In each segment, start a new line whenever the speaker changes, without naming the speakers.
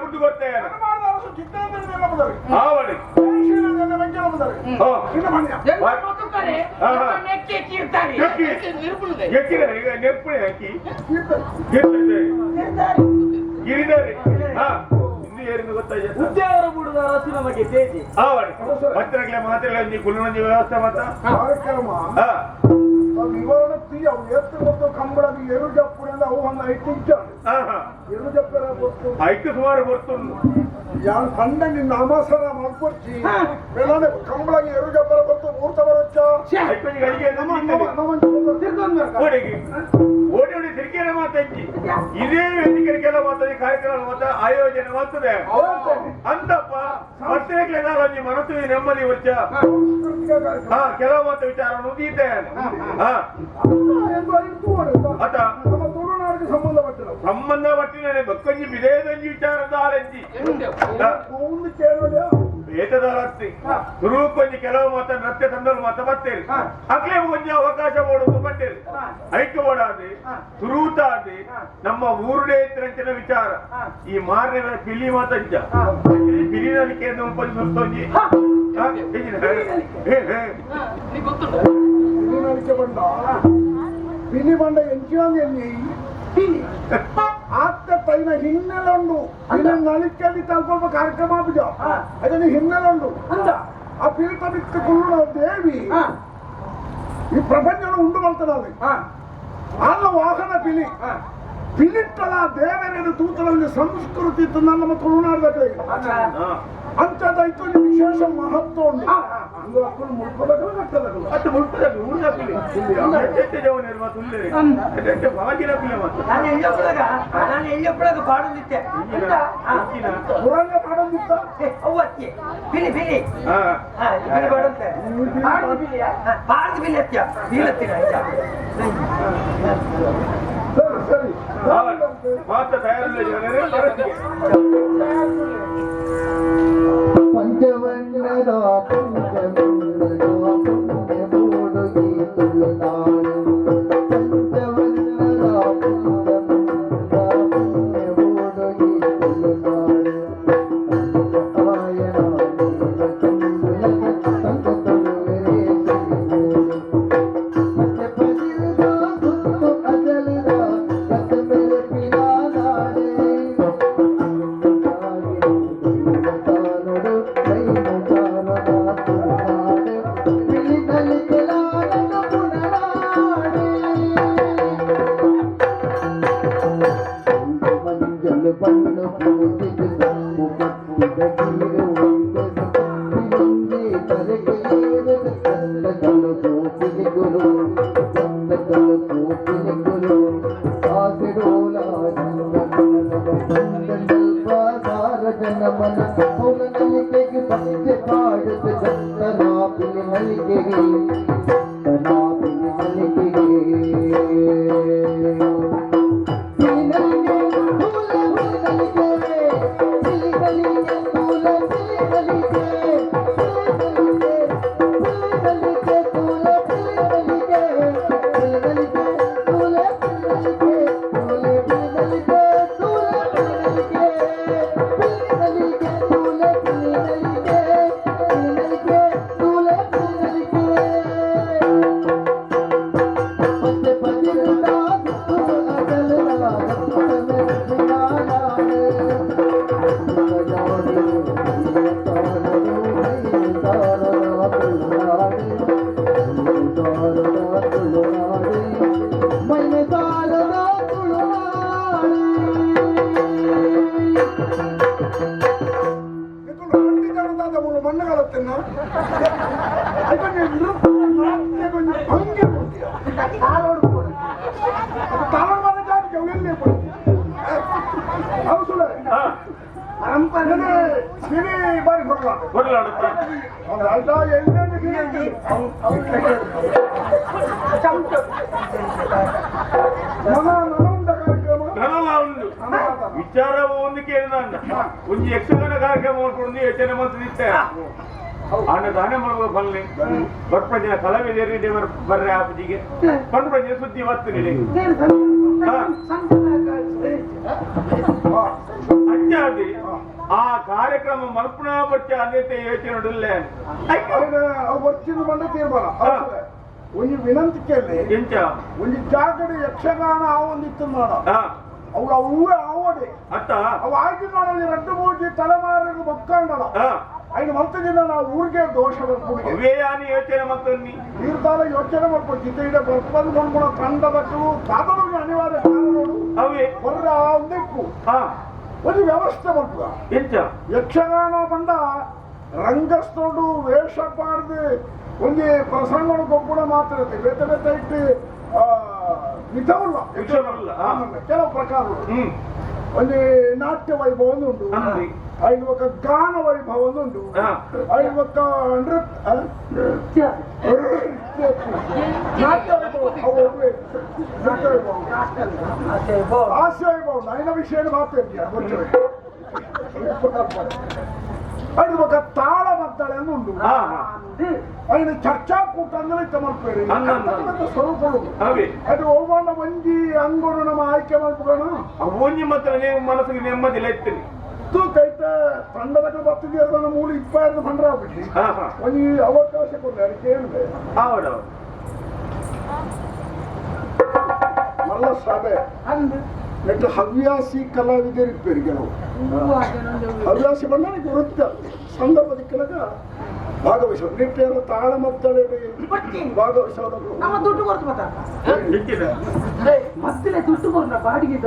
ಬುಡ್ಡು ಗೊತ್ತೇನೆ ನೆರ್ಪುಣಿ ಹಾಕಿ ಗಿರಿದಾರಿ
ಉದ್ಯಾವರ ಬಿಡುವ ರಸು ನಮಗೆ ತೇಜಿ
ಭಕ್ತರಿಗೆ ಮಾತ್ರ ಕುಲ್ಲುವಂಜಿ ವ್ಯವಸ್ಥೆ ಮಾತ್ರ
ಕಂಬಳದ ಎರಡು ಜಪ್ಪುರಿಂದ ಅವು ಒಂದು ಎರಡು ಜಪ್ಪರ
ಐದು ಸುಮಾರು ಬರ್ತುಂಡು
ಯಾರು ಕಂಡ ನಿನ್ನ ಅಮಾಸರ ಮಾಡ್ಕೊಡ್ತಿ ಬೆಳನೆ ಕಂಬಳಗೆ ಎರಡು ಜಪ್ಪರ ಬರ್ತು ಮೂರ್ತ ಬರಚ್ಚ
ಓಡಿ ಓಡಿ ತಿರುಗಿನ ಮಾತಂಜಿ ಇದೇ ವೇದಿಕೆಲ್ಲ ಮಾತಾಡಿ ಕಾರ್ಯಕ್ರಮ ಮಾತ ಆಯೋಜನೆ ಮಾಡ್ತದೆ ಅಂತಪ್ಪ ಮತ್ತೆ ಮನಸ್ಸು ನೆಮ್ಮದಿ వచ్చ ಕೆಲವು ಮಾತು ವಿಚಾರ ನುಡಿಯುತ್ತೆ ಅದ ಸಂಬಂಧ ಪಟ್ಟಿನ ಬಕ್ಕಂಜಿ ವಿಧೇಯದಂಜಿ ವಿಚಾರದ ಆರಂಜಿ ಏತದಾಸ್ತಿ ಶುರು ಕೊಂಚ ಕೆಲವು ಮಾತ ನೃತ್ಯ ತಂದಲು ಮಾತ ಬರ್ತೇರಿ ಅಕ್ಲೇ ಕೊಂಚ ಅವಕಾಶ ಮಾಡೋದು ಬಟ್ಟೇರಿ ಐಕ್ಯ ಓಡಾದಿ ಶುರುತಾದಿ ನಮ್ಮ ಊರುಡೆ ಇತ್ತಿನ ವಿಚಾರ ಈ ಮಾರನೇ ಪಿಲಿ ಮಾತಂಚ ಪಿಲಿನಲ್ಲಿ ಕೇಂದ್ರ ಪಂಚ ಸುತ್ತೋಂಜಿ
ಬಂದ ಪಿಲಿ ಬಂಡ ಎಂಚಿ ಆತ ಪೈನ ಹಿನ್ನೆಲೆ ಉಂಡು ನಳಿಕೆಯಲ್ಲಿ ತಲುಪ ಕಾರ್ಯಕ್ರಮ ಆಗುದ ಅದನ್ನು ಹಿನ್ನೆಲೆ ಉಂಡು ಆ ಪೀಠ ಬಿಟ್ಟುಕೊಳ್ಳುವ ದೇವಿ ಈ ಪ್ರಪಂಚ ಉಂಡು ಮಾಡ್ತಾಳೆ ಅಲ್ಲ ವಾಹನ ಪಿಲಿ ಪಿಲಿಟ್ಟಲ ದೇವರ ತೂತರಲ್ಲಿ ಸಂಸ್ಕೃತಿ ಇತ್ತು ನಮ್ಮ ತುಳುನಾಡದಲ್ಲಿ ಅಂಥದ್ದಾಯ್ತು ವಿಶೇಷ ಮಹತ್ವ ಉಂಟು
ಪಾಡೋದಿತ್ತೆ ಬಿಲಿ ಬಿಲಿ ಪಾಡದ ಬಿಲಿ ಹತ್ಯ ಬೀಳತ್ತೀರ
ಸರಿ
ಮಾತ್ರ ತಯಾರಿಲ್ಲ
ಪಂಚವರ್ಣದ ಪಂಚವರ್ಣದ ಪುಣ್ಯ ಮೂಡುಗಿ ತುಳುನಾಡು ಪಂಚವರ್ಣದ ಪಂಚವರ್ಣದ ಪುಣ್ಯ ಮೂಡುಗಿ ತುಳುನಾಡು ಆಯನ ಸಂಗತರುವರೇ ಮತ್ತೆ ಪದಿರದ ಸುತ್ತು ಅಜಲದ ಕತ್ತ ಮೇಲೆ ಪಿಲಾನಾಡೆ ಬಣ್ಣ ಪೂಜಿಗೆ ಚಂದಗಳು ಗೋಪಿಗೆ ಗುರು ಚಂದಗಳು ಗೋಪಿಗೆ ಗುರು ಆಸಿಡೋಲ ಜನಮನ ಪೌನ ನಲಿಕೆಗೆ ಪಂಚೆ ಪಾಡುತ್ತ ಜಂತನಾಪಿಲಿ ನಲಿಕೆಗೆ ತನಾಪಿಲಿ ನಲಿಕೆಗೆ
ಮಣ್ಣುಗಳತ್ತನ್ನ ಭಂಗಿ ತಾಳವಾದ ಜಾತಿಗೆ ಎಲ್ಲಿ ಅವು ಸುಳ್ಳ ಸಿರಿ ಬಾರಿ
ಹೊರಲಾಡುತ್ತೆ ವಿಚಾರ ಒಂದು ಕೇಳಿದ ಒಂದು ಯಕ್ಷಗಾನ ಕಾರ್ಯಕ್ರಮ ಮಾಡ್ಕೊಂಡು ಹೆಚ್ಚಿನ ಮಂತ್ರಿ ಇತ್ತೆ ಅಣ್ಣ ದಾನೆ ಮಾಡುವ ಬಲ್ಲೆ ಬರ್ಪಂಜಿನ ಕಲಾವಿದರಿಗೆ ಬರ್ರೆ ಆಪಜಿಗೆ ಪಂಡ್ಪಂಜಿನ ಸುದ್ದಿ ಬರ್ತೀನಿ ಅಜ್ಜಾದಿ ಆ ಕಾರ್ಯಕ್ರಮ ಮಲ್ಪನಾ ಬಚ್ಚ ಆದ್ಯತೆ ಯೋಚನೆ
ఆయన వచ్చిన బండి తీర్మానం అవసరం ಒಂದು ವಿನಂತಿಕೆಯಲ್ಲಿ
ಎಂಚ
ಒಂದು ಜಾಗದ ಯಕ್ಷಗಾನ ಆವೊಂದಿತ್ತುన్నాడు ಅವು ಅವೇ ಆವಡೆ
ಅತ್ತ
ಅವು ಆಯ್ಕೆ ಮಾಡಲಿ 2-3 ತಲೆಮಾರಿಗೆ ಮೊಕ್ಕಾಂಡಳ ఆయన ಮಂತದಿಂದ ನಾವು ಊರಿಗೆ ದೋಷ ಬರ್ಕೊಂಡು
ಅವೇ ಯಾನಿ ಯೋಚನೆ ಮತ್ತೊಂದು
ತೀರ್ಥಾಲ ಯೋಚನೆ ಮಾಡ್ಕೊಂಡು ಜಿದ್ದ ಬರ್ಕೊಂಡು ನೋಡ್ಕೊಂಡು ಕಂಡದಕ್ಕೂ ಸಾಧನಕ್ಕೆ ಅನಿವಾರ್ಯ ಕಾರಣಗಳು
ಅವೇ
ಹೊರ ಒಂದಕ್ಕೂ ಒಂದು ವ್ಯವಸ್ಥೆ ಮಾಡ್ತದ
ಎಂಚ
ಯಕ್ಷಗಾನ ಬಂದ ರಂಗಸ್ಥೋಡು ವೇಷ ಪಾಡ್ದು ಒಂದು ಪ್ರಸಂಗಗಳು ಗೊಬ್ಬರ ಮಾತ್ರ ಇರುತ್ತೆ ಬೇತೆ ಬೇತೆ ಇಟ್ಟು
ಯಕ್ಷಗಾನ
ಕೆಲವು ಪ್ರಕಾರಗಳು ಒಂದು ನಾಟ್ಯ ವೈಭವ ಉಂಟು ಐದು ఒక ಗಾನ ವೈಭವ ಉಂಟು ಐದು ఒక ಹಾಸ್ಯ ವೈಭವ ఆయన విషయాన్ని మాట్లాడి ಐದು ఒక తాళ మద్దలని ఉండు ఆయన చర్చా కూటంలో ఇష్టమనుకోరు ಸ್ವರೂಪಗಳು ಅದು ಹೋಗೋಣ ಮಂಜಿ ಅಂಗೋಡು ನಮ್ಮ ಆಯ್ಕೆ ಮಾಡ್ಕೋಣ
ಒಂಜಿ ಮಾತ್ರ ನೀವು ಮನಸ್ಸಿಗೆ ನೆಮ್ಮದಿ ಇರ್ತೀನಿ
ತೂಕೈತೆ ತಂಡದ ಬತ್ತಿಗೆ ಅದನ್ನು 3-20 ಬಂದ್ರೆ ಆಗ್ಬಿಟ್ಟು ಒಂದು ಅವಕಾಶ ಕೊಡ್ಲಿ ಅದಕ್ಕೆ ಏನಿದೆ
ಹೌದೌದು
ಮಲ್ಲ ಸಭೆ ನೆಟ್ಟು ಹವ್ಯಾಸಿ ಕಲಾವಿದರಿಪ್ಪೇರು ಕೆಲವು ಹವ್ಯಾಸಿ ಬಂದ ವೃತ್ತ ಸಂದರ್ಭದ ಕೆಳಗ ಭಾಗವಹಿಸೋದು ನಿಟ್ಟೆಲ್ಲ ತಾಳ ಮದ್ದಳೆ ಭಾಗವಹಿಸೋದು
ನಮ್ಮ ದುಡ್ಡು ಕೊಡ್ತು ಮತ್ತೆ ದುಡ್ಡು ಕೊಡ್ರ ಬಾಡಿಗೆ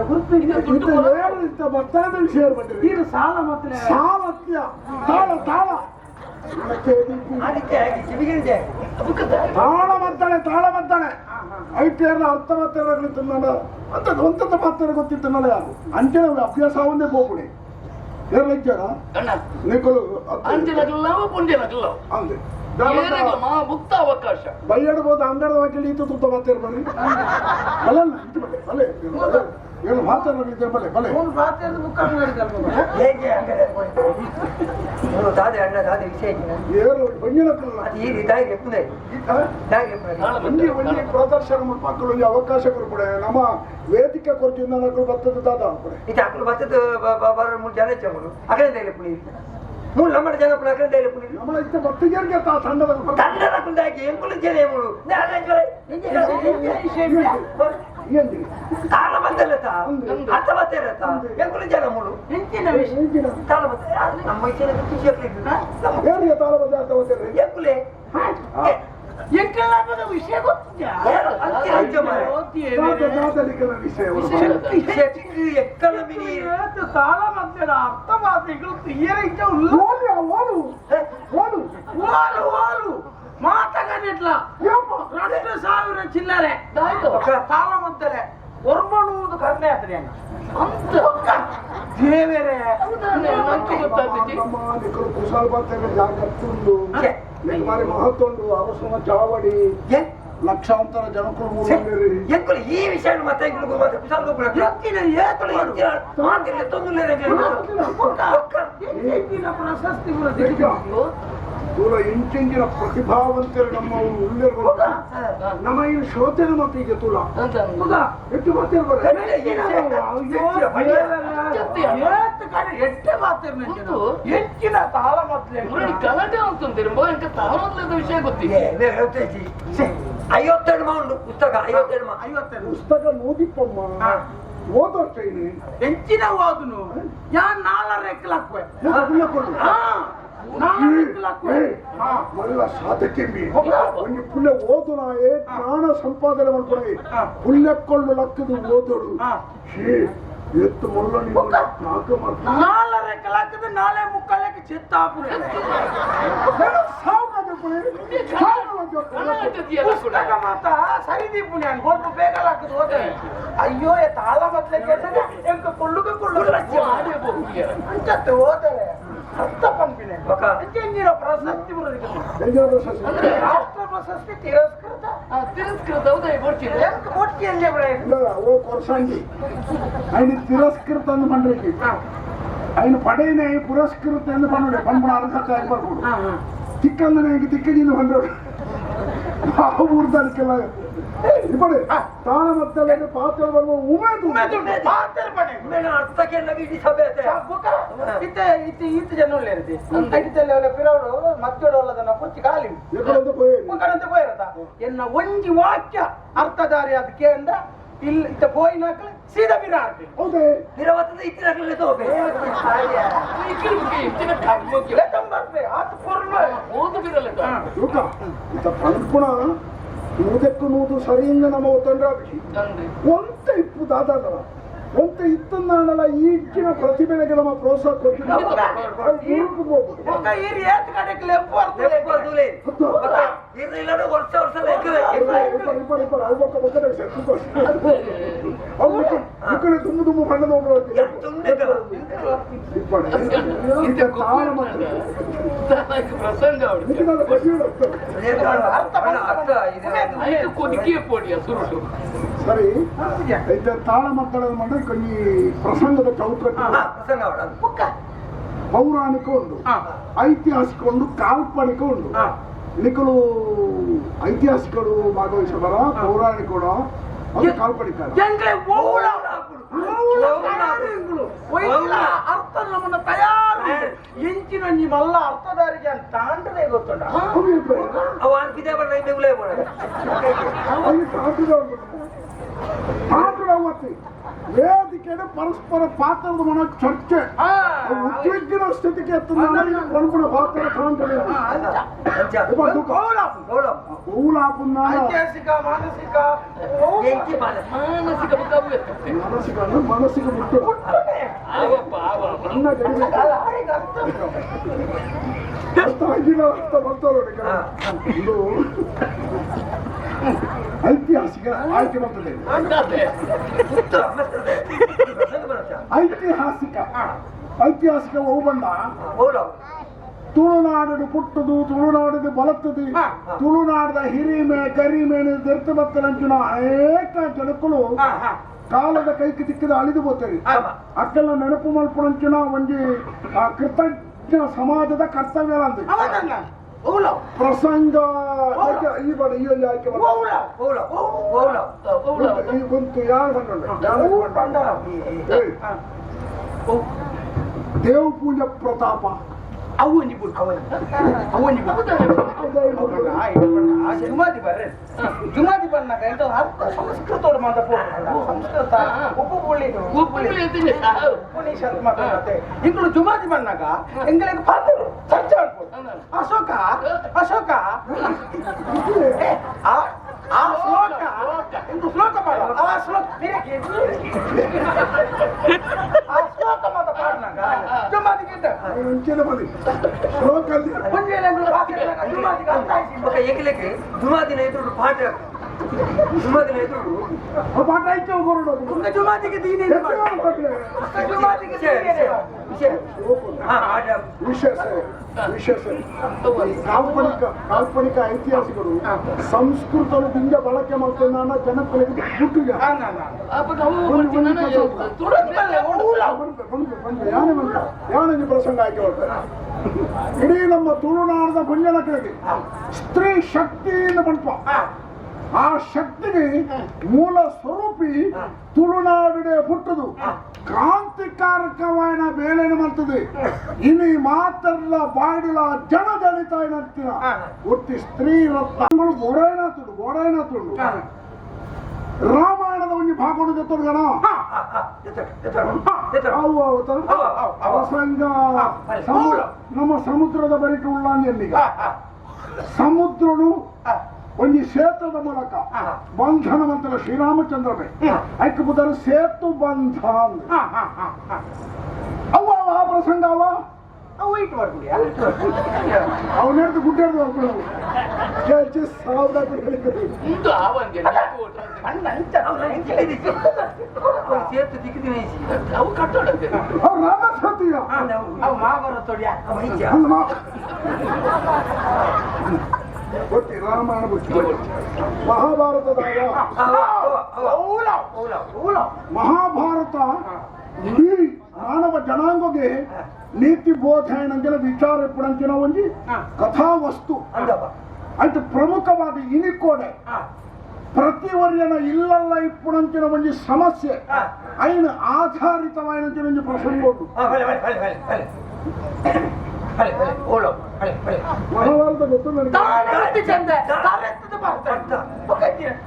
ಭತ್ತದ ವಿಷಯ ಬಂದಿರಿ
ನೀನು ಸಾಲ ಮತ್ತೆ
ಸಾಲತ್ಯ ತಾಳ ತಾಳ ತಾಳ ಮದ್ದಳೆ ಐಟಿಯರ್ನ ಅರ್ಥ ಮಾತಾಡಲಿ ತಿನ್ನೋಣ ಅಂತದ್ದು ಒಂತದ್ದು ಮಾತಾಡ ಗೊತ್ತಿತ್ತನಲ್ಲ ಯಾರು ಅಂಚೆ ಅಭ್ಯಾಸ ಒಂದೇ ಹೋಗ್ಬಿಡಿ ಏನ್ ಇದ್ದಾರ ನಿಕ್ಕಲು ಅಂದೆ
ಮುಕ್ತ ಅವಕಾಶ
ಬೈಯಾಡಬಹುದು ಅಂಗಡದ ವಾಕ್ಯ ಈತ ತುತ್ತ ಮಾತಾಡ್ಬನ್ನಿ ಅಲ್ಲ ಬಲೆ ಏನು ಮಾತಾಡಲಿದ್ದೆ ಬಲೆ ಬಲೆ ಏರು ಬಂಜಿನ ಪ್ರದರ್ಶನ ಮಕ್ಕಳು ಅವಕಾಶ ಕೊಡ್ಬಿಡೆ ನಮ್ಮ ವೇದಿಕೆ ಕೊಡ್ತೀನಿ ನನಗೆ ಬರ್ತದ ದಾದ ಅನ್ಕೊಡೆ
ಇದು ಅಕ್ಕಲು ಬರ್ತದ ಬರೋ 3 ಜನ ಚೆಮ್ಮರು ಅಕಡೆ ಪುಳಿ ಮೂಲ ನಮ್ಮ ಜನ ಪುಳಿ ಅಕಡೆ ಪುಳಿ
ನಮ್ಮ ಇಷ್ಟ ಬತ್ತಿಗೆರ್ಗೆ ತಾ ತಂಡದ
ತಂಡದ ಕುಂದಾಗಿ ಎಂಕುಲು ಜನ ಏಮಳು
ಏನ್ರಿ
ತಾಳ ಬಂದಲ್ಲತ ಅರ್ಥ ಮಾತಾಡತ್ತ ಎಂಕುಲು ಜನ ಮೂಳು ತಾಳ ಬಂದ ನಮ್ಮ ಇಚ್ಛೆ ಖುಷಿ ಆಗ್ಲಿಲ್ಲ
ಏನ್ರಿ ತಾಳ ಬದ್ದ ಅರ್ಥ ಹೋಗ್ತೀರಿ
ಎಂಕುಲೆ ವಿಷಯ ತಾಳ ಮಧ್ಯದ ಅರ್ಥ ಮಾತುಗಳು ಮಾತಾಗಟ್ಲ 2,000 ಚಿಲ್ಲರೆ ತಾಳ ಮಧ್ಯೆ ಹೊರ್ಬಳುವುದು ಕರ್ಣೆ ಆತ್ರಿ ಅಂತ ದೇವರೇ
ಕುಶಾಲ ಬರ್ತೇನೆ ಜಾಗತ್ತುಂಡು ಮಾರಿ ಮಹತ್ತೊಂದು ಅವಸರ ಚಾವಡಿ ಲಕ್ಷಾಂತರ ಜನಕ್ಕೂ
ಈ ವಿಷಯ ಮತ್ತೆ ಪ್ರಶಸ್ತಿ
ದೂರ ಇಂಚಿಂಚಿನ ಪ್ರತಿಭಾವಂತರು ನಮ್ಮ ಉಳ್ಳೇರು ನಮ್ಮ ಈ ಶೋಧನೆ ಮತ್ತು ಈಗ ತುಲ ಎಷ್ಟು
ಹೆಚ್ಚಿನ ತಾಳ ಮೊದಲೇ ಗಲಾಟೆ ಅಂತಂದಿರ ತಾಳ ಮೊದಲದ ವಿಷಯ ಗೊತ್ತಿದೆ 52 ಮೌಂಡು ಪುಸ್ತಕ 52
ಪುಸ್ತಕ ಓದಿಪ್ಪಮ್ಮ ಓದೋರ್ ಚೈನಿ
ಹೆಚ್ಚಿನ ಓದುನು ಯಾನ್ 4 ರೆಕ್ಕಲಾಕ್ವೆ
ಮಲ್ಲ ಸಾಧಕೆಂಬಿ ಒಂದು ಪುಣ್ಯ ಓದು ನಾಯೇ ಪ್ರಾಣ ಸಂಪಾದನೆ ಮಾಡ್ಕೊಡಿ ಪುಣ್ಯಕ್ಕೊಳ್ಳು ಲಕ್ಕದು ಓದೋಡು ಎತ್ತು ಮೊಲ್ಲ ನಾಲ್ಕು
ನಾಳೆ ರೆಕ್ಕಲಾಕದ ನಾಳೆ ಮುಕ್ಕಾಲಕ್ಕೆ ಚಿತ್ತಾಪುರ ಮಾತ ಸರಿದಿ ಪುಣ್ಯ ಹೊರಟು ಬೇಕಲಾಕದು ಹೋದ್ರೆ ಅಯ್ಯೋ ತಾಳ ಮತ್ಲಕ್ಕೆ ಎಂಕ ಕೊಳ್ಳುಗ ಅಂತದ್ದು ಹೋದರೆ ಅರ್ಥ ಪಂಪಿನ ಎಂಜಿನ ಪ್ರಶಸ್ತಿ ರಾಷ್ಟ್ರ ಪ್ರಶಸ್ತಿ ತಿರಸ್ಕೃತ
ಓ ಕೊರ್ಸಂಗಿ ఆయన తిరస్కృత అని పండుగ ఆయన పడైన పురస్కృత అని పండుగ పన్పడ అర్హత ಬರ್ಬೋದು ತಿಕ್ಕಂದನೆ ತಿಕ್ಕಜಿನ ಬಂದವರು ಊರ್ದಕ್ಕೆಲ್ಲ ఇప్పుడు తాళమత్తలే పాత్రలు వల్ల ఉమేదు
పాత్ర పడే నేను అర్థకే నగిటి సబేతే ఇతే ఇతే ఇతే జనం లేరిది అయితే లేవల పిరవడు మత్తడోళ్ళదన కొచ్చి కాలి
ఎక్కడంత పోయేది
ಮುಖರಂತ పోయిರತ ಎನ್ನ ಒಂಜಿ ವಾಕ್ಯ ಅರ್ಥಧಾರಿ ಅದಕ್ಕೆ ಅಂದ ಇಲ್ಲ ಇತ್ತ పోయినాక ಸೀದಾ ಬಿರಾರ್ತಿ
ఓకే
ಬಿರವತದ ಇತ್ತಿನಕಲೆ ತೋಬೆ ಇತ್ತಿನ ಕಮ್ಮಕ್ಕೆ ಲೆಟಂಬರ್ಬೆ ಆತ ಪೊರ್ಮ ಓದು ಬಿರಲಕ
ಲೋಕ ಇತ ಪಂಪುಣ ನೂದೆಕ್ಕು ನೂದು ಸರಿಯಿಂದ ನಮ್ಮ ತಂಡ್ರಾಗಿ ಒಂತ ಇಪ್ಪು ದಾದಾದ ಒಂತ ಇತ್ತನ್ನಾಣಲ ಈಗಿನ ಪ್ರತಿಭೆಗೆ ನಮ್ಮ ಪ್ರೋತ್ಸಾಹ ಕೊಡ್ತೀವಿ
ఒక ఏరి ఏత కడకి లెప్పు అర్థలే ఇరిలడు ವರ್ಷ ವರ್ಷ ಲೆಕ್ಕವೆ
ఇక్కడ దుమ్ము దుమ్ము పండుగ సరే అయితే తాళమత్తడం కొన్ని ప్రసంగದ ಚೌಕಟ್ಟು ಪೌರಾಣಿಕ ಉಂಟು ಐತಿಹಾಸಿಕ ಉಂಟು ಕಾಲ್ಪನಿಕ ಉಂಟು ನಿಕಲು ಐತಿಹಾಸಿಕರು ಭಾಗವಹಿಸಬರ ಪೌರಾಣಿಕರು ಅದು ಕಾಲ್ಪನಿಕ
ಅರ್ಥ ನಮ್ಮನ್ನ ತಯಾರು ಎಂಚಿನ ನಿಮ್ಮಲ್ಲ ಅರ್ಥದಾರಿಗೆ ಅಂತ ತಾಂಡನೆ ಗೊತ್ತುಂಟ ಅವ ಅನ್ಕಿದೆ ಬರ ಬೆಗುಲೇ ಬೋಡ
ವೇದಿಕೆಯ ಪರಸ್ಪರ ಪಾತ್ರದ ಮನ ಚರ್ಚೆ ಉದ್ವಿಗ್ನ ಸ್ಥಿತಿಗೆ ಪರಸ್ಪರ ಪಾತ್ರ
ಐತಿಹಾಸಿಕ ಮಾನಸಿಕ
ಮನಸ್ಸಿಗೆ ಮುಟ್ಟು ಅರ್ಥ ಬರ್ತಾರೆ ಇದು ಐತಿಹಾಸಿಕ ಆಯ್ಕೆ ಬರ್ತದೆ ಐತಿಹಾಸಿಕ ಹೋಗಂಡ ತುಳುನಾಡು ಪುಟ್ಟದು ತುಳುನಾಡು ಬಲತ್ತದು ತುಳುನಾಡದ ಹಿರಿಮೆ ಕರಿಮೆಣು ದೆರ್ತ ಬತ್ತಲಂಚಿನ ಅನೇಕ ಜನಕ್ಕಳು ಕಾಲದ ಕೈకి ತಿಕ್ಕಿದ ಅಳಿದು ಹೋಗ್ತಾರೆ ಅಕ್ಕೆಲ್ಲ ನೆನಪು ಮಲ್ಪುಣಂಚಿನ ಒಂಜಿ ಕೃತಜ್ಞ ಸಮಾಜದ ಕರ್ತವ್ಯ ಅಂದ ಪ್ರಸಂಗ ಈ ಬಡ ಈ ಆಯ್ಕೆ ಬಂತು ಯಾರು ದೇವ ಪೂಜೆ ಪ್ರತಾಪ
ಅವನಿ ಜುಮಾದಿ ಬರ್ರೆ ಜುಮಾದಿ ಬಂದಾಗ ಎಂತ ಅರ್ಥ ಸಂಸ್ಕೃತೋಡು ಮಾತಾಡ್ತಾರೆ ಸಂಸ್ಕೃತ ಉಪನಿಷತ್ ಮಾತಾಡುತ್ತೆ ಇಂಗಳು ಜುಮಾದಿ ಬಂದಾಗ ಎಂಗಳಿಗೆ ಪಾತ್ರ ಚರ್ಚೆ ಮಾಡ್ಬೋದು ಅಶೋಕ ಆ ಶ್ಲೋಕ ಇಂದು ಶ್ಲೋಕ ಮಾಡ ಆ ಶ್ಲೋಕ ಮಾತಾಡ್ನಾಗ ಜುಮಾದಿಗೆ ఒక ఏకలేకి జుమాదిన ఎదురు పాట జుమాదిన ఎదురు
పాట అయితే
ఒక జుమాదికి దీని జుమాదికి
ವಿಶೇಷ ಕಾಲ್ಪನಿಕ ಐತಿಹಾಸಿಕರು ಸಂಸ್ಕೃತದ ದಿಂದ ಬಳಕೆ ಮಾಡ್ತಾನ ಜನಗಳಿಗೆ ಹುಟ್ಟಿಗೆ ಯಾನೆ ಪ್ರಸಂಗ ಆಯ್ಕೆ ಮಾಡ್ತಾರೆ ಇಡೀ ನಮ್ಮ ತುಳುನಾಡದ ಗುಂಜನಕರಿಗೆ ಸ್ತ್ರೀ ಶಕ್ತಿಯಿಂದ ಬಂಪ ಆ ಶಕ್ತಿಗೆ ಮೂಲ ಸ್ವರೂಪಿ ತುಳುನಾಡಿಗೆ ಹುಟ್ಟದು ಕ್ರಾಂತಿಕಾರಕವಾದ ಬೇಳೆನ ಮಾಡ್ತದೆ ಇನಿ ಮಾತರ್ಲ ಬಾಡಿಲ ಜನಜನಿತ ಏನಂತೀರ ಒಟ್ಟಿ ಸ್ತ್ರೀ ರತ್ನಗಳು ಗೋಡಾಯನಾಥುಡು ರಾಮಾಯಣದ ಒಂದು ಭಾಗವನ್ನು ಜೊತೆಗಣ ಪ್ರಸಂಗ ನಮ್ಮ ಸಮುದ್ರದ ಬರಿಕೆ ಉಳ್ಳಂಗೆ ಸಮುದ್ರನು ಒಂದು ಸೇತುದ ಮೂಲಕ ಬಂಧನ ಮಂತ್ರ ಶ್ರೀರಾಮಚಂದ್ರನೇ ಐಕ್ಯ ಬುದ್ಧರ ಸೇತು ಬಂಧ ಅವ ಆ ಪ್ರಸಂಗ ಅವನೆಡ್ದು ಗುಡ್ಡಾಡ್ದು ಗೊತ್ತಿ ರಾಮಾಯಣ ಮಹಾಭಾರತದಾಗ ಮಹಾಭಾರತ ಇಡೀ ಮಾನವ ಜನಾಂಗಕ್ಕೆ ನೀತಿ ಬೋಧನೆಂಗಿನ ವಿಚಾರ ಪುಡಂಚಿನ ಒಂಜಿ ಕಥಾ ವಸ್ತು అయితే ప్రముఖವಾದ ಇನಿಕೋಡೆ ప్రతి వర్యన ఇళ్ళల్ల ఇప్పుడంచిన మంచి సమస్య అయిన ఆధారితమైన మంచి ప్రసంగోడు మహాభారత ಗೊತ್ತುಂಟು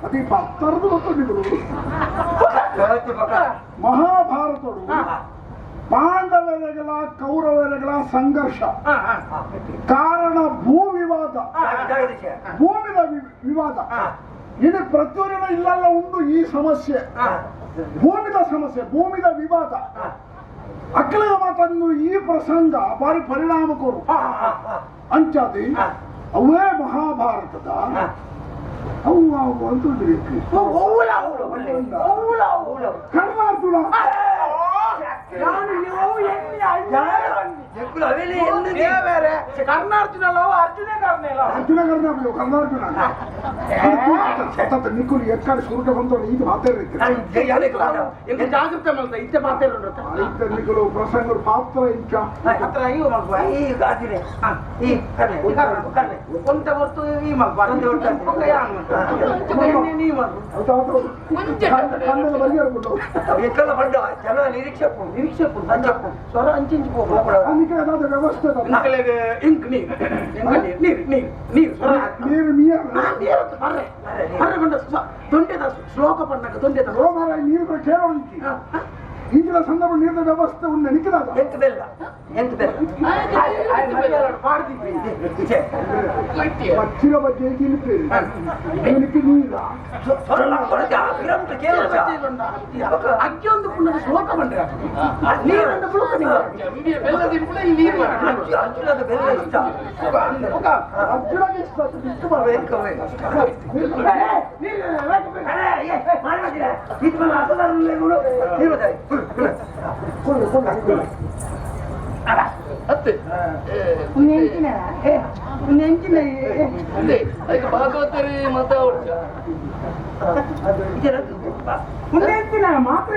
అది భక్తరದು ಗೊತ್ತುಂಟು ಮಹಾಭಾರತಡು ಪಾಂಡವರೆಗಳ ಕೌರವರೆಗಳ ಸಂಘರ್ಷ ಕಾರಣ ಭೂ ವಿವಾದ ಭೂಮಿದ ವಿವಾದ ಇದು ಪ್ರತಿಯೊಂದು ಇಲ್ಲೆಲ್ಲ ಉಂಟು ಈ ಸಮಸ್ಯೆ ಭೂಮಿದ ಸಮಸ್ಯೆ ಭೂಮಿದ ವಿವಾದ ಅಕ್ಕಲಿಗ ಮಾತನ್ನು ಈ ಪ್ರಸಂಗ ಭಾರಿ ಪರಿಣಾಮಕಾರಿ ಅಂಚಾದಿ ಅವೇ ಮಹಾಭಾರತದ ಅವು ಅಂತಂದ್ರೆ ಕರ್ನಾರ್ಜುನ
కర్ణార్జునలో అర్జునే
కర్ణార్జున నిక్కులు ఎక్కడ సూట ಬಂದೋಡು ಇದು ಮಾತಾಡ್ರಿ
ಜಾಗೃತ ಮಾಡ್ತಾ ಇತ್ತೆ ಮಾತಾಡ್ರು
ನಿಕ್ಕಲು ಪ್ರಸಂಗ ಪಾತ್ರ ಇಂಚ
కొంత వస్తు ఈ
ಕನ್ನಡ ಬಗೆಹರಿಬಿಟ್ಟು
ఎక్కడ పడ్డా జన నిరీక్షకు ಸ್ವರ ಅಂಚಿಂಚಿపోಕು
ಅದಕ್ಕೆ ಏನಾದ್ರು ವ್ಯವಸ್ಥೆ
ಇಂಕ್ ನೀರು ದೊಂಡೆದ ಶ್ಲೋಕ ಪಣ್ಣಕ ದೊಂಡೆದ
ನೀರು ಕೇಳೋ ಈಗಿನ ಸಂದರ್ಭ ನೀರಿನ ವ್ಯವಸ್ಥೆ ಉಂಟು ನಿಕ್ಕಿದಾಗ ಮಚ್ಚಿನ ಬಗ್ಗೆ ನಿನಕ್ಕೆ ನೀರ
ಅಕ್ಕಿಯೊಂದು ಪುನಃ ಶ್ಲೋಕ ಬಂದ್ರೆ ನೀರಂತ
ಅತ್ತೆ ಭಾಗವತರಿ ಮಾತಾಡ್ತ
ಮಾತ್ರ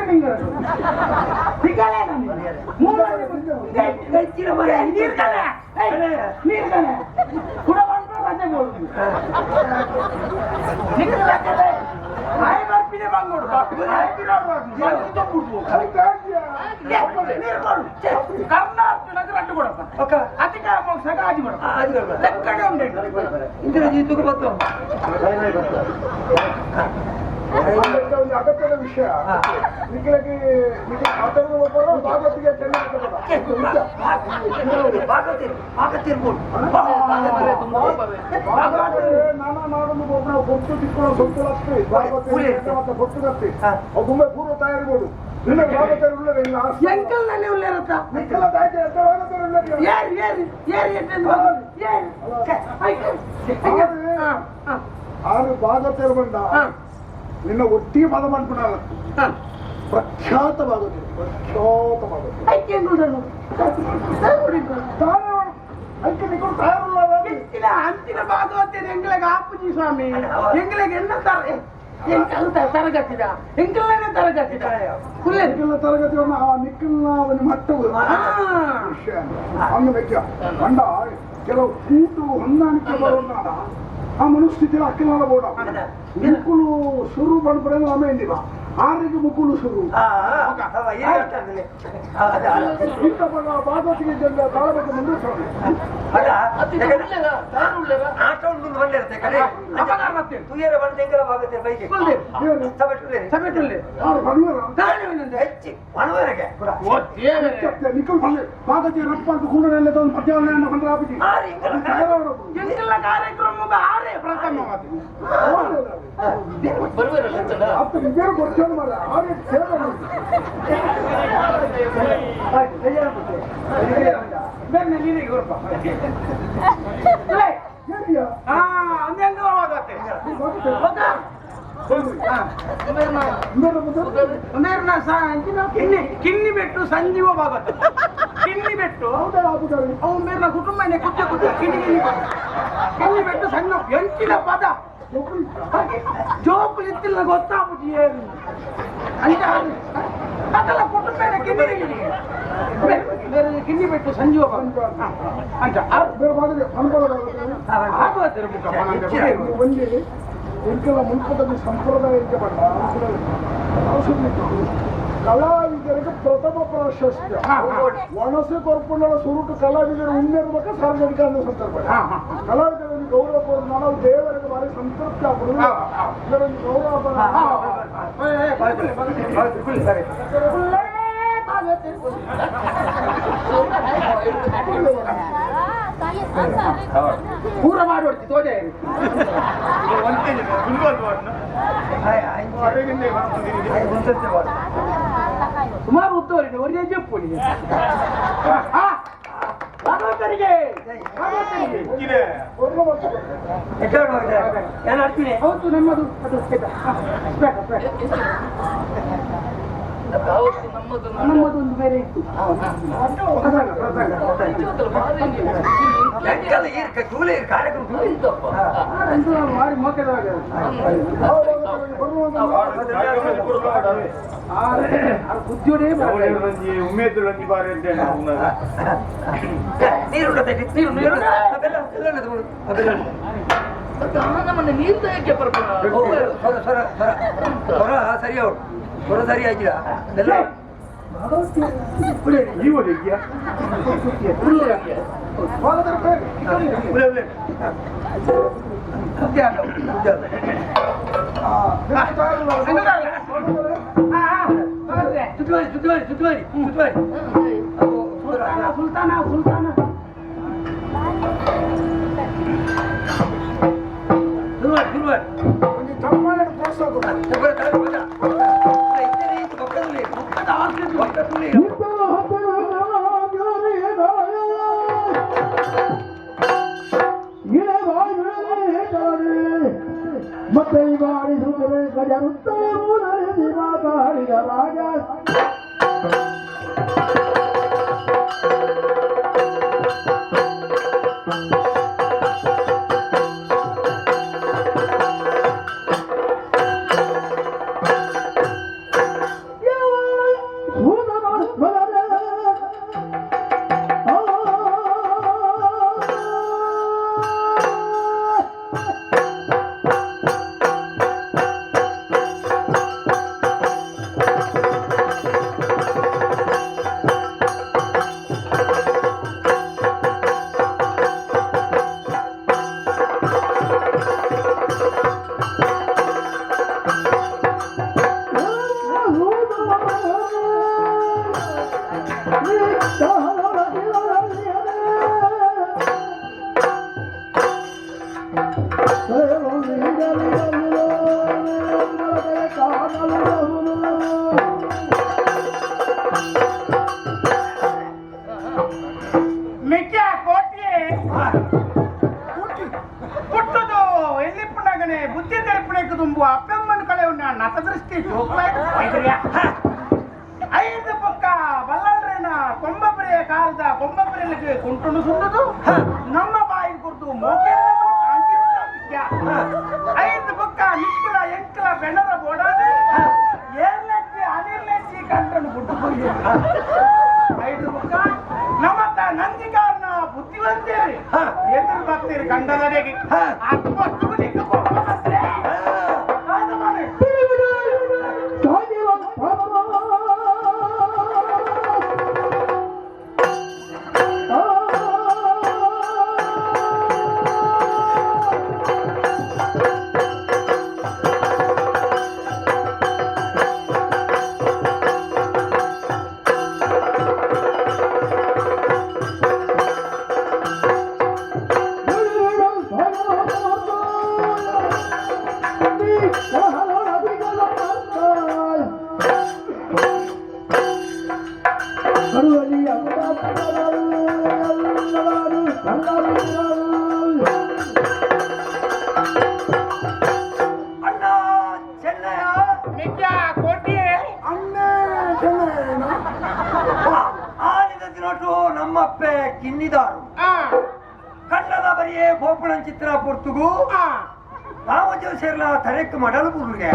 కర్ణార్జునకు రట్టు కొడతాం అధికారం సగాది ఎక్కడే ఉండేది
ಇಂದ್ರಜಿತ್ತು ಗೊತ್ತು
ಒಂದು ಅಗತ್ಯದ ವಿಷಯ ನಿಖಿಲಕ್ಕೆ ಮಾತಾಡೋದು ಭಾಗವತಿಗೆ ನಾನಾ ಮಾಡೋದು ನಾವು ಗೊತ್ತು ತಿಕ್ಕೊಳ್ಳೋ ಸೊತ್ತು ಅಷ್ಟೇ ಭಾಗವತಿ ಗೊತ್ತು ಕತ್ತಿ ಅದು ತುಂಬ ಪೂರ್ವ ತಯಾರಿಗಳು ಇಲ್ಲ ಭಾಗವತರು ಉಳ್ಳದೆ ಇಲ್ಲ
ಎಂಕಲ್ನಲ್ಲಿ ಉಳ್ಳೇರತ್ತ
ನಿಖಿಲ ತಾಯ್ತೆ ಎತ್ತ ಭಾಗವತರು ಆರು ಭಾಗವತರು ಬಂದ ನಿನ್ನ ಒಟ್ಟಿಗೆ ಪದ ಮಾಡ್ಬಿಡಲ್ಲ ಪ್ರಖ್ಯಾತ ಭಾಗವತರು
ಅಂತಿನ ಭಾಗವತರು ಎಂಗಳಿಗೆ ಆಪುಜಿ ಸ್ವಾಮಿ ಎಂಗಳಿಗೆ ಎನ್ನ ತರಗತಿದ ಎಂಕಲ್ನೇ ತರಗತಿದ
ತರಗತಿ ನಿಖಿಲ್ನ ಒಂದು ಮಟ್ಟವು ವಿಷಯ ಅಂಗ ವೆಚ್ಚ ಕಂಡ ಕೆಲವು ಕೂಟು ಹೊಂದಾಣಿಕೆ ಬರೋಣ ಆ ಮನಸ್ಥಿತಿలో అక్కల కూడా ముక్కులు సురు పడిపోయిన అమ్మేంది ఆరికి ముక్కులు సురు ఇంత భాగవతికి తాళబెట్టి ముందు నిక్కులు భాగవతి రప్పంత కూడా పద్యాలను పండుగ
ಕಾರ್ಯಕ್ರಮ ಪ್ರಥಮ కిన్ని పెట్టు సంజీవ భాగవత కిన్ని పెట్టు అవు మీరు నా కుటుంబాన్ని కూర్చో కిన్ని పెట్టు సన్న ఎంచిన పద జోకులు ఎత్తిన ಗೊತ್ತಾಗ್ಬಿಟ್ಟು ಏನು ಅಂತ ಅದೆಲ್ಲ ಕುಟುಂಬ ಕಿನ್ನಿ ಕಿನ್ನಿ ಬಿಟ್ಟು ಸಂಜೀವ ಅಂತ
ಬೇರೆ ಮಾಡಿದ್ರೆ ಅನುಕೂಲವಾಗುತ್ತೆ.
ಆಗುತ್ತದೆ ಮುಖ
ಒಂದೇ ಎಂಕೆಲ್ಲ ಮುನ್ಪದಲ್ಲಿ ಸಂಪ್ರದಾಯ ಪಟ್ಟ ಕಲಾವಿದರಿಗೆ ಪ್ರಥಮ ಪ್ರಾಶಸ್ತ್ಯ ಒಣಸೆ ಕೊರ್ಪುಂಡಳ ಸುರುಟು ಕಲಾವಿದರು ಉನ್ನಿರ್ಬೇಕು ಸಾರ್ವಜನಿಕ ಅನ್ನೋ ಸಂದರ್ಭ ಕಲಾವಿದರಲ್ಲಿ ಗೌರವ ನಾವು ದೇವರಿಗೆ ಭಾರಿ ಸಂತೃಪ್ತಿ ಆಗ್ಬೋದು ಇದರಲ್ಲಿ ಗೌರವ
ಪೂರ ಮಾಡಿ ತೋಜೆ ಸುಮಾರು ಉತ್ತವರಿಗೆ ಒಳ್ಳೆ ಜಪ್ಪು ಭಗವಂತನಿಗೆ ನಾನು ಆಡ್ತೀನಿ ಹೌದು ನಮ್ಮದು ಅದು ನಮ್ಮದು ಒಂದು ಬೇರೆ ಇತ್ತು ಮಾಡಿ ಮೋಕೆದಾಗ ಬುದ್ಧಿಯೋಡೇ
ಉಮೇದು ಬಾರಿ ಅಂತ
ನಮ್ಮನ್ನ ನೀರು ಯಾಕೆ ಸರಿ ಅವ್ರು ಸ್ವರ ಸರಿ ಆಗಿಲ್ಲ ಎಲ್ಲ
ನೀವು ಇದೆಯಾ
ಸುಲ್ತಾನ ಸುಲ್ತಾನ
ಮತ್ತೆ ಬಾರಿಸುತ್ತದೆ ಗಜರುತ್ತೂರಲ್ಲಿ ಮಾತಾಡಿದ ರಾಜ
పుట్టుదు ఎల్లిప్పుడగనే బుద్ధి తెరపునకు దుంబు అప్పమ్మను కలే ఉన్న నత దృష్టి ఐదు పక్క ಬಲ್ಲಲ್ರೇನ ಕೊಂಬಪುರೆಯ ಕಾಲದ ಕೊಂಬಪುರೆಯಲ್ಲಿಗೆ ಕುಂಟುನು ಸುಂದದು ನಮ್ಮ ಬಾಯಿ ಕುರಿತು ಮೋಕೆ ಐದು ಪಕ್ಕ ನಿಕ್ಕಲ ಎಂಕಲ ಬೆಣರ ಬೋಡಾದೆ ಏರ್ಲೆಚ್ಚಿ ಅನಿರ್ಲೆಚ್ಚಿ ಕಂಟನು ಬಿಟ್ಟುಕೊಂಡು ಐದು ಪಕ್ಕ ನಮ್ಮತ್ತ ನಂದಿಗಾರನ ಬುದ್ಧಿವಂತೇರಿ ಎದುರು ಬರ್ತೀರಿ ಗಂಡದರೆಗೆ ಅಷ್ಟು
ನಮ್ಮಪ್ಪೆ ಕಿನ್ನಿದಾರು ಕನ್ನಡ ಬರಿಯೇ ಗೋಪುಣ ಚಿತ್ರ ಪೊರ್ತುಗು ರಾಮಜೋ ಸೇರ್ಲ ತರೆಕ್ ಮಡಲು ಪುರ್ಗೆ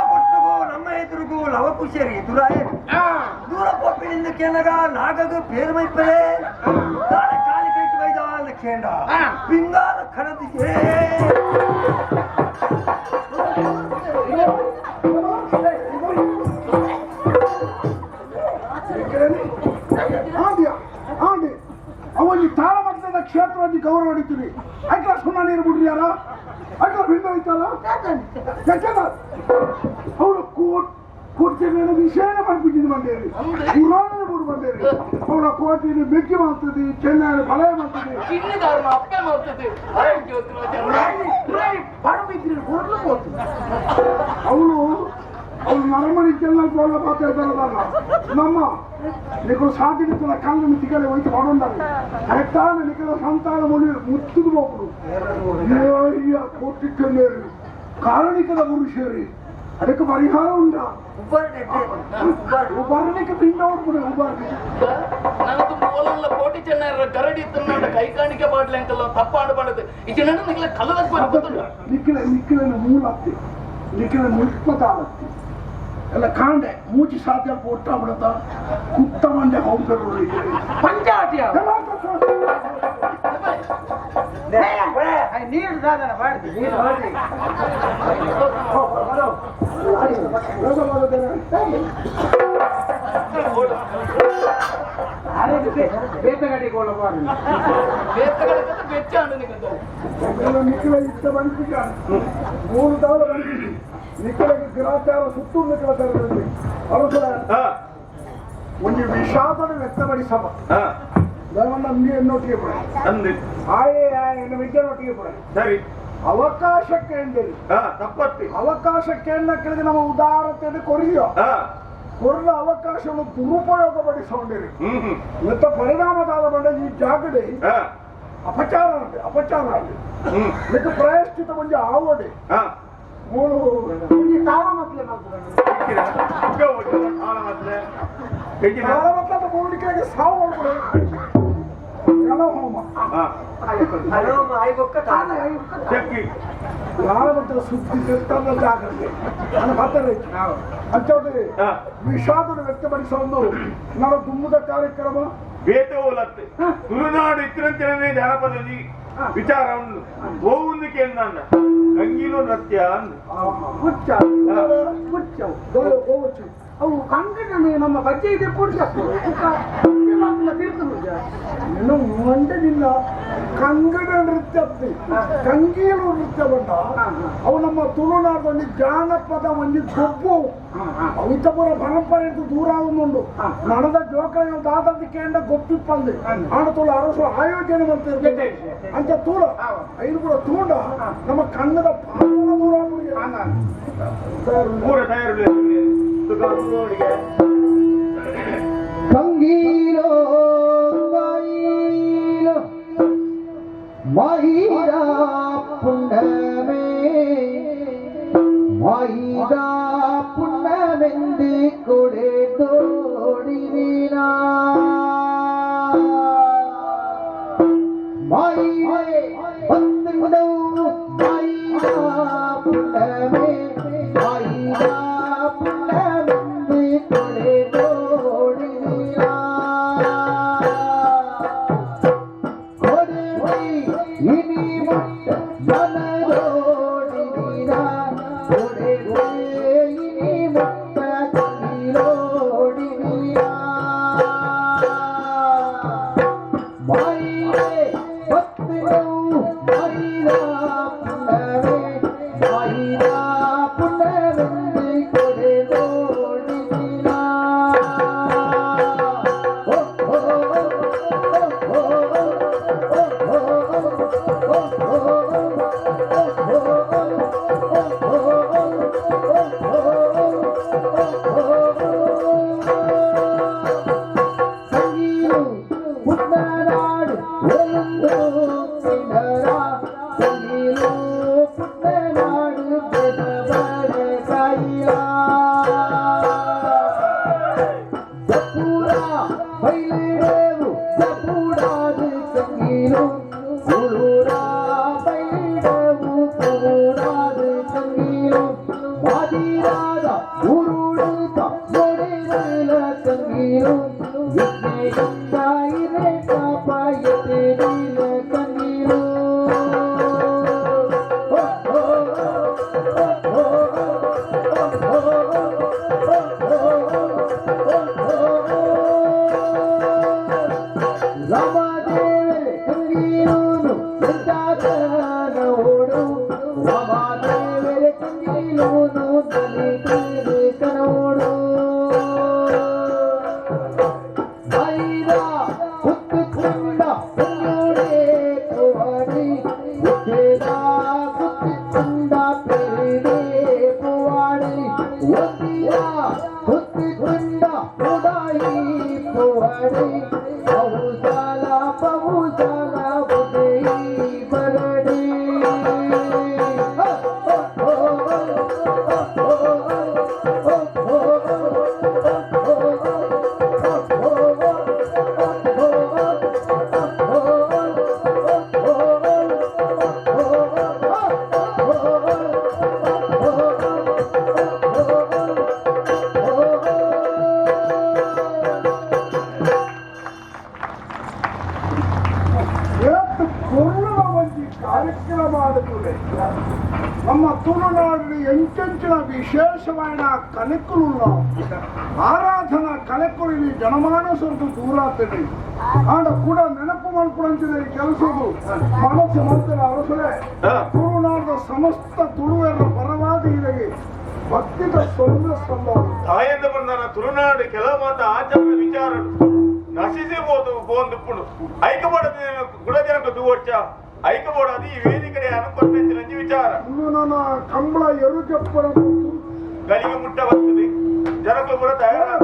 ಪೊರ್ತುಗು ನಮ್ಮ ಎದುರುಗೂ ಲವಕುಶರಿ ಎದುರಾಯರು ದೂರ ಪೊಪ್ಪಿನಿಂದ ಕೆನಗ ನಾಗಗ ಪೇರು ಮೈಪರೆ ನಾಳೆ ಕಾಲಿ ಕೈಟ್ ಬೈದಾಲ ಕೇಂಡ ಪಿಂಗಾರ ಖರದಿಗೆ
ಅವಲ್ಲಿ ತಾಳಮಟ್ಟದ ಕ್ಷೇತ್ರವಾಗಿ ಗೌರವ ಹೊಡಿತೀವಿ ಐಕ್ಲ ಸುಣ್ಣ ನೀರು ಬಿಡ್ರಿ ಯಾರ ಐಕ್ಲ ಬಿಂದ ಐತಲ್ಲ ಅವಳು ಕೋಟೆ ವಿಷಯನ ಮಾಡ್ಬಿಟ್ಟಿದ್ದು ಬಂದೇರಿ ಪುರಾಣ ಬಿಡು ಬಂದೇರಿ ಅವಳ ಕೋಟೆಯಲ್ಲಿ ಬೆಕ್ಕಿ ಮಾಡ್ತದೆ ಚೆನ್ನೈ ಬಲೆ ಮಾಡ್ತದೆ ಅವಳು ನರಮಣಿ ಚೆನ್ನೈ ಬೋಲ ಮಾತಾಡ್ತಾರಲ್ಲ ನಮ್ಮ నీకు సాధిస్తున్న కళ్ళు మితికలే వచ్చి పడుండాలి ఎట్టాను నీకు సంతాన మొడి ముత్తుకు పోకుడు కొట్టిక్కలేరు కారణికల పురుషేరి ಅದಕ್ಕೆ ಪರಿಹಾರ ಉಂಟಾ ಉಬಾರಣಿಕೆ ಪಿಂಡ ಹೋಗ್ಬಿಡು ಉಬಾರಣಿ
ನನಗೆ ಮೂಲಲ್ಲ ಕೋಟಿ ಚೆನ್ನೈರ ಗರಡಿ ತಿನ್ನ ಕೈ ಕಾಣಿಕೆ ಮಾಡ್ಲಿ ಅಂಕಲ್ಲ ತಪ್ಪಾಡಬಾರದು ಈ ಜನ ನಿಕ್ಲೆ ಕಲ್ಲದಕ್ಕೆ
ನಿಕ್ಕಿನ ಮೂಲ ಆಗ್ತಿ ನಿಕ್ಕಿನ ಮುಷ್ಪತ ಆಗತ್ತಿ ಎಲ್ಲ ಕಾಂಡೆ ಮೂಚಿ ಸಾಧ್ಯ ಪೋಟ್ಟ ಬಿಡತ್ತ ಕುತ್ತ ಮಂಡೆ ಹೋಗ್ತಾರೆ
ಪಂಚಾಯತಿ
ನೀರು ಸಾಧನ ಮಾಡ್ತೀವಿ ನೀರು ಮಾಡ್ತೀವಿ ಬೇತಗಡಿಗೊಳ್ಳಬಾರದು
ಬೇತಗಡಿಗೆ ಬೆಚ್ಚ
ನಿಖಿಲ ಇಷ್ಟ ಬಂದಿದ್ದ 3 ಸಾವಿರ ಬಂದಿದ್ದಿ ನಿಖಿಲಗೆ ಗ್ರಾಚಾರ ಸುತ್ತು ನಿಖಿಲ ತರದಲ್ಲಿ ಅವಸರ ಒಂದು ವಿಷಾದನ ವ್ಯಕ್ತಪಡಿಸಬ ನಮಗೆ ಎನ್ನೊಟ್ಟಿಗೆ ಬಿಡ ಆಯೆ ವಿದ್ಯಾನೊಟ್ಟಿಗೆ ಬಿಡ
ಸರಿ
ಅವಕಾಶಕ್ಕೆ ಎಂದಿರಿ
ತಪ್ಪತ್ತಿ
ಅವಕಾಶಕ್ಕೆ ಕೆಳಗೆ ನಮ್ಮ ಉದಾರತೆಯನ್ನು ಕೊರಿಯೋ ಕೊರಲ ಅವಕಾಶವನ್ನು ದುರುಪಯೋಗ ಪಡಿಸಿಕೊಂಡಿರಿ ಮತ್ತು ಪರಿಣಾಮದಾರ ಬಂದ ಈ ಜಾಗಡೆ ಅಪಚಾರ ಆಗಿ ಮತ್ತು ಪ್ರಾಯಶ್ಚಿತ ಮಂದಿ ಆವಡೆ ಮೂರು ಕಾಲ ಮತ್ಲೆ ಮೂಡಿಕೆಗೆ ಸಾವು ಮಾಡ್ಬಿಡಿ ಹೋಮ ಯಾರ ಸುದ್ದಿ ಸಿಗ್ತಲ್ಲ ಜಾಗ್ರತೆ ನನ್ನ ಮಾತಾಡಿ ಅಂಚೋಟಿ ವಿಷಾದನ ವ್ಯಕ್ತಪಡಿಸೋದು ನನ್ನ ತುಂಬದ ಕಾರ್ಯಕ್ರಮ
ಬೇತೋಲತ್ತೆ ತುಳುನಾಡು ಇತ್ತಿರಂತಿನ ಜಾನಪದದಲ್ಲಿ ವಿಚಾರ ಉಂಟು ಗೋವುಂದು ಕೇಂದ್ರ ಗಂಗಿಲು ನೃತ್ಯ
ಅವು ಕಂಕಣ ನಮ್ಮ ಬಜ್ಜೆ ಇದೆ ಕೊಡ್ಸಕ್ಕು ಇನ್ನು ಮಂಡದಿಲ್ಲ ಕಂಗಡ ನೃತ್ಯ ಕಂಗೀಲು ನೃತ್ಯ ಬಂದ ಅವು ನಮ್ಮ ತುಳುನಾಡಲ್ಲಿ ಜಾನಪದ ಒಂದು ಗೊಬ್ಬು ಅವಿತಪುರ ಪರಂಪರೆ ದೂರ ಆಗುಂಡು ನನದ ಜೋಕರ ದಾದಕ್ಕೆ ಕೇಂದ್ರ ಗೊತ್ತಿಪ್ಪಂದು ಆಡತೋಳ ಅರಸು ಆಯೋಜನೆ ಮಾಡ್ತಿರ್ಬೇಕು ಅಂತ ತೂಳ ಐದು ಕೂಡ ತೂಂಡ ನಮ್ಮ ಕನ್ನಡ
ಪೂರ ತಯಾರು
ಸಂಗೀಲೋ ಮಾಹಿರಾ ಪುಣ್ಯಮೇ ಮಾಹಿರಾ ಪುಣ್ಯಮೆಂದು ಕೊಡೆ ತೋಡಿದಿನ ಮಾಹಿರೇ ಬಂದವು ಮಾಹಿರಾ ಪುಣ್ಯಮೇ ಮಾಹಿರಾ ಪುಣ್ಯಮೆಂದು ಕೊಡೆ ತೋಡಿದಿನ ಇನಿ ಮುಟ್ಟ ಜನರೋಡಿನ ಕೊಡೆ ಇನಿ ಮುಟ್ಟ ಕಲಿರೋಡಿನ ಮಾಯಿರೇ ಭಕ್ತರು ಮಾಯಿರಾ ಪುಣ್ಯವೇ ಮಾಯಿರಾ ಪುಣ್ಯವೆಂದು ಕೊಡೆ ನೋಡಿನ ಸಂಗೀರು ಪುಟ್ಟನಾಡು ಒಂದು ಸಿಂಧರ ಸಂಗೀರು ಪುಟ್ಟನಾಡು ಬೆದಬಡ ಕಾಯಿಯ ಜಪೂರ ಬೈಲೇವು ಜಪೂಡಾದ ಸಂಗೀರು ಉಳೂರ ಬೈಲೇವು ಕುರುಡಾದ ಸಂಗೀರು ಬಾದಿರಾದ ಉರುಳು ಗಂಗಾಯಿರೆ ಕಾಪಾಯತೆ ನೀಲ ಕಣ್ಣೀರು ರಾಮದೇವರೇ ಕಂಗೀಲೂನು ಎಂತಾಕನೋಡು ರಾಮದೇವರೇ ಕಂಗೀಲೂನು ದಲಿತರೇ ಕನೋಡು ಐದ ಕುತ್ತುಕೊಂಡ ಪುಣ್ಯೋಡೆ ಪುವಾಡಿ ಉದ್ದೇದ ಕುತ್ತುಕೊಂಡ ಪೇಡೆ ಪುವಾಡಿ ಒಂದಿಯ ಕುತ್ತುಕೊಂಡ ಪುಡಾಯಿ ಪುವಾಡಿ ಬಹುಸಾಲ ಬುದೈ ಬರಡಿ
ಇವತ್ತು ಪೂರ್ಣ ಒಂದು ಕಾರ್ಯಕ್ರಮ ಆಗುತ್ತದೆ ನಮ್ಮ ತುಳುನಾಡಿನ ಎಂಚೆಂಚಿನ ವಿಶೇಷమైన కళకులు ఆరాధన కళకులు ಜನಮಾನಸದ್ದು ದೂರ ಆಗ್ತದೆ ಆಡ ಕೂಡ ನೆನಪು ಮಾಡ್ಕೊಳ್ಳಂತಿದೆ ಈ ಕೆಲಸದು ಮನಸ್ಸು ಮಂತ್ರ ಅರಸರೆ ತುಳುನಾಡಿನ ಸಮಸ್ತ ತುಳುವರ ಪರವಾದಿ ಇದಕ್ಕೆ ಭಕ್ತಿದ ತೊಂದರೆ ಸಂಭವ
ತಾಯಂದ ಬಂದಾನ ತುಳುನಾಡು ಕೆಲವು ಮಾತ ಆಚಾರ ವಿಚಾರ ನಶಿಸಿಬಹುದು ಬೋಂದುಪ್ಪುಡು ಐಕಬಡದ ಗುಡಜನಕ ದುವಚ್ಚ ಐಕಬೋಡದು ಈ ವೇದಿಕೆ ಅನುಕೊಂಡ ವಿಚಾರ
ಇನ್ನು ನನ್ನ ಕಂಬಳ ಎರು ಕೆಪ್ಪರ
ಗಲಿಗೆ ಮುಟ್ಟ ಬರ್ತದೆ ಜನಗಳು ಕೂಡ ತಯಾರಾಗ